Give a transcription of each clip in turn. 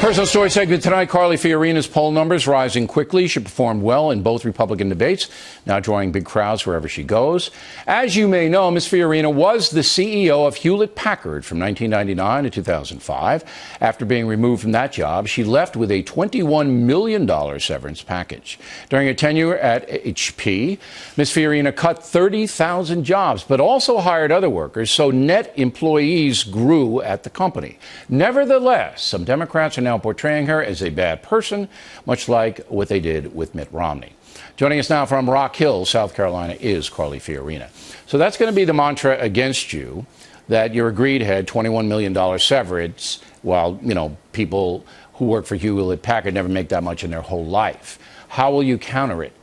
Personal story segment tonight. Carly Fiorina's poll numbers rising quickly. She performed well in both Republican debates, now drawing big crowds wherever she goes. As you may know, Ms. Fiorina was the CEO of Hewlett-Packard from 1999 to 2005. After being removed from that job, she left with a $21 million severance package. During her tenure at HP, Ms. Fiorina cut 30,000 jobs, but also hired other workers, so net employees grew at the company. Nevertheless, some Democrats are now portraying her as a bad person, much like what they did with Mitt Romney. Joining us now from Rock Hill, South Carolina, is Carly Fiorina. So that's going to be the mantra against you, that you're a greedhead, $21 million severance, while, you know, people who work for Hewlett-Packard never make that much in their whole life. How will you counter it?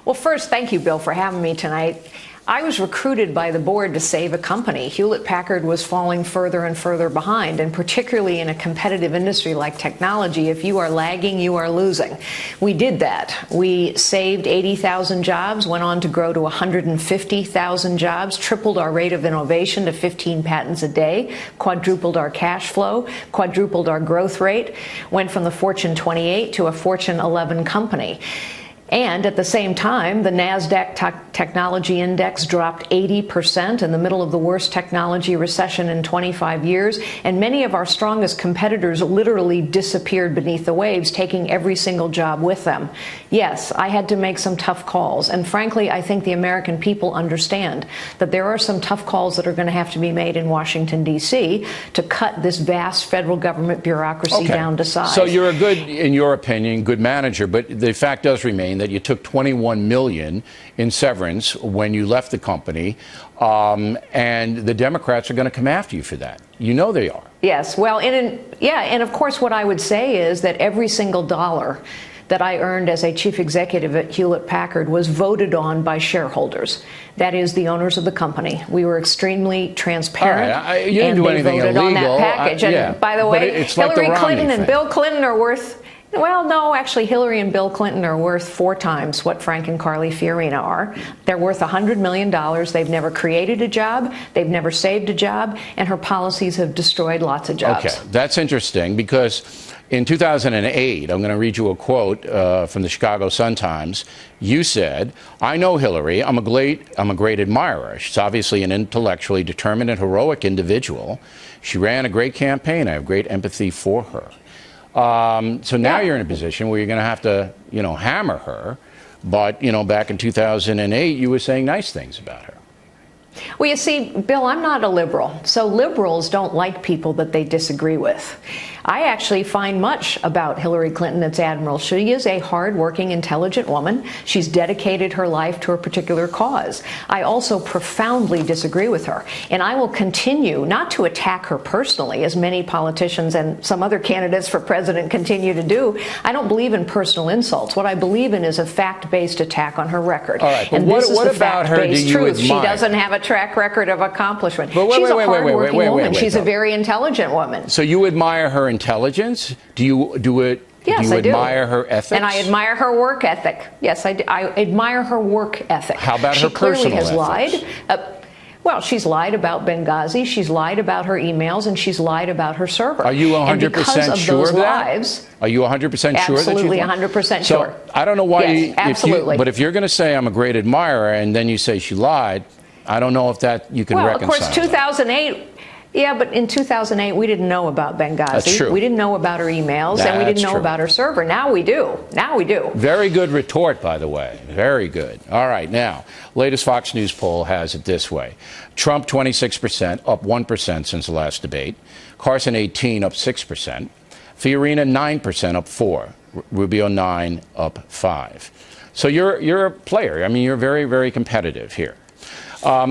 Well, first, thank you, Bill, for having me tonight. I was recruited by the board to save a company. Hewlett-Packard was falling further and further behind, and particularly in a competitive industry like technology, if you are lagging, you are losing. We did that. We saved 80,000 jobs, went on to grow to 150,000 jobs, tripled our rate of innovation to 15 patents a day, quadrupled our cash flow, quadrupled our growth rate, went from the Fortune 28 to a Fortune 11 company. And at the same time, the NASDAQ technology index dropped 80% in the middle of the worst technology recession in 25 years. And many of our strongest competitors literally disappeared beneath the waves, taking every single job with them. Yes, I had to make some tough calls. And frankly, I think the American people understand that there are some tough calls that are going to have to be made in Washington, D.C. to cut this vast federal government bureaucracy down to size. So you're a good, in your opinion, good manager. But the fact does remain that you took $21 million in severance when you left the company, and the Democrats are going to come after you for that. You know they are. Yes. Well, and of course, what I would say is that every single dollar that I earned as a chief executive at Hewlett-Packard was voted on by shareholders. That is, the owners of the company. We were extremely transparent, you didn't do anything voted illegal on that package. And by the way, Hillary Clinton and Bill Clinton are worth. Well, no, actually, Hillary and Bill Clinton are worth 4 times what Frank and Carly Fiorina are. They're worth $100 million. They've never created a job. They've never saved a job. And her policies have destroyed lots of jobs. Okay, that's interesting, because in 2008, I'm going to read you a quote from the Chicago Sun-Times. You said, "I know Hillary. I'm a great admirer. She's obviously an intellectually determined and heroic individual. She ran a great campaign. I have great empathy for her." So now you're in a position where you're going to have to, you know, hammer her. But, you know, back in 2008, you were saying nice things about her. Well, you see, Bill, I'm not a liberal. So liberals don't like people that they disagree with. I actually find much about Hillary Clinton that's admirable. She is a hardworking, intelligent woman. She's dedicated her life to a particular cause. I also profoundly disagree with her. And I will continue not to attack her personally, as many politicians and some other candidates for president continue to do. I don't believe in personal insults. What I believe in is a fact-based attack on her record. All right, but and what about her do you truth. admire? She doesn't have a track record of accomplishment. But She's a hardworking woman. She's a very intelligent woman. So you admire her intelligence? Do you Yes, I do. Admire her ethics? And I admire her work ethic. Yes, I admire her work ethic. How about her personal ethics? She clearly has lied. Well, she's lied about Benghazi, she's lied about her emails, and she's lied about her server. Are you 100% sure of that? Are you 100% sure that she's Absolutely 100% sure. So I don't know why yes, absolutely. But if you're going to say I'm a great admirer and then you say she lied, I don't know if that you can reconcile. Well, of course, 2008... Yeah, but in 2008, we didn't know about Benghazi. That's true. We didn't know about her emails, and we didn't know about her server. Now we do. Now we do. Very good retort, by the way. Very good. All right, now, latest Fox News poll has it this way. Trump, 26%, up 1% since the last debate. Carson, 18%, up 6%. Fiorina, 9%, up 4%. Rubio, 9%, up 5%. So you're a player. I mean, you're very, very competitive here.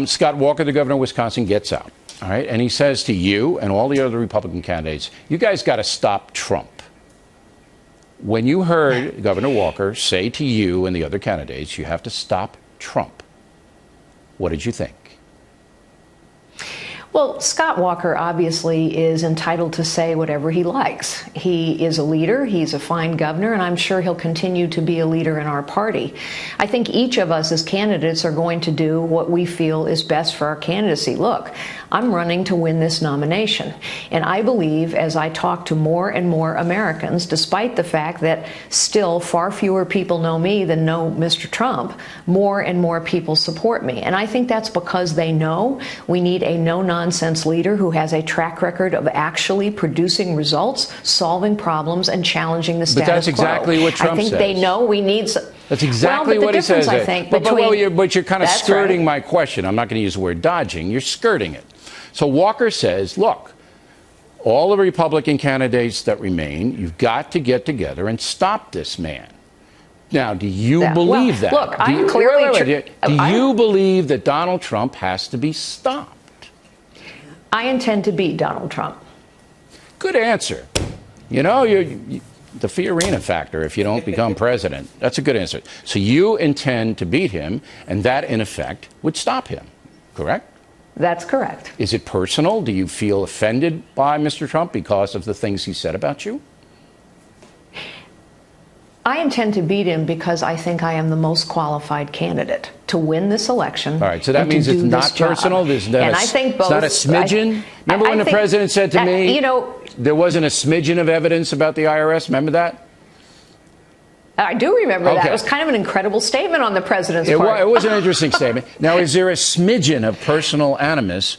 Scott Walker, the governor of Wisconsin, gets out. All right, and he says to you and all the other Republican candidates, you guys got to stop Trump. When you heard Governor Walker say to you and the other candidates, you have to stop Trump, what did you think? Well, Scott Walker obviously is entitled to say whatever he likes. He is a leader, he's a fine governor, and I'm sure he'll continue to be a leader in our party. I think each of us as candidates are going to do what we feel is best for our candidacy. Look, I'm running to win this nomination, and I believe as I talk to more and more Americans, despite the fact that still far fewer people know me than know Mr. Trump, more and more people support me. And I think that's because they know we need a no-nonsense leader who has a track record of actually producing results, solving problems, and challenging the status quo. But that's exactly what Trump says. I think they know we need... That's exactly what he says. I think, but you're kind of skirting my question. I'm not going to use the word dodging. You're skirting it. So Walker says, look, all the Republican candidates that remain, you've got to get together and stop this man. Now, do you believe that? Look, I'm clearly... Do you believe that Donald Trump has to be stopped? I intend to beat Donald Trump. Good answer. You know, the Fiorina factor, if you don't become president, that's a good answer. So you intend to beat him, and that, in effect, would stop him, correct? That's correct. Is it personal? Do you feel offended by Mr. Trump because of the things he said about you? I intend to beat him because I think I am the most qualified candidate to win this election. All right, so that means it's not personal? It's not a smidgen? Remember when the president said to me, you know, there wasn't a smidgen of evidence about the IRS? Remember that? I do remember that. It was kind of an incredible statement on the president's part. It was an interesting statement. Now, is there a smidgen of personal animus,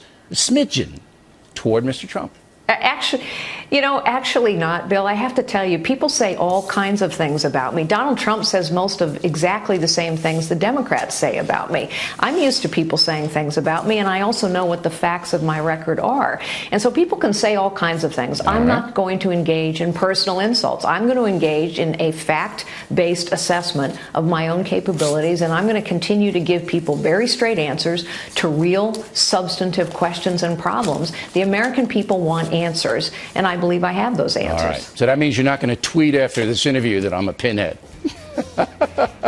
toward Mr. Trump? Actually not, Bill. I have to tell you, people say all kinds of things about me. Donald Trump says most of exactly the same things the Democrats say about me. I'm used to people saying things about me, and I also know what the facts of my record are. And so people can say all kinds of things. I'm not going to engage in personal insults. I'm going to engage in a fact-based assessment of my own capabilities, and I'm going to continue to give people very straight answers to real, substantive questions and problems. The American people want answers, and I believe I have those answers. All right. So that means you're not going to tweet after this interview that I'm a pinhead.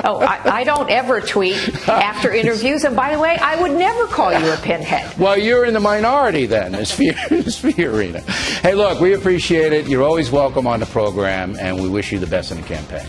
Oh, I don't ever tweet after interviews. And by the way, I would never call you a pinhead. Well, you're in the minority then, Ms. Fiorina. Hey, look, we appreciate it. You're always welcome on the program, and we wish you the best in the campaign.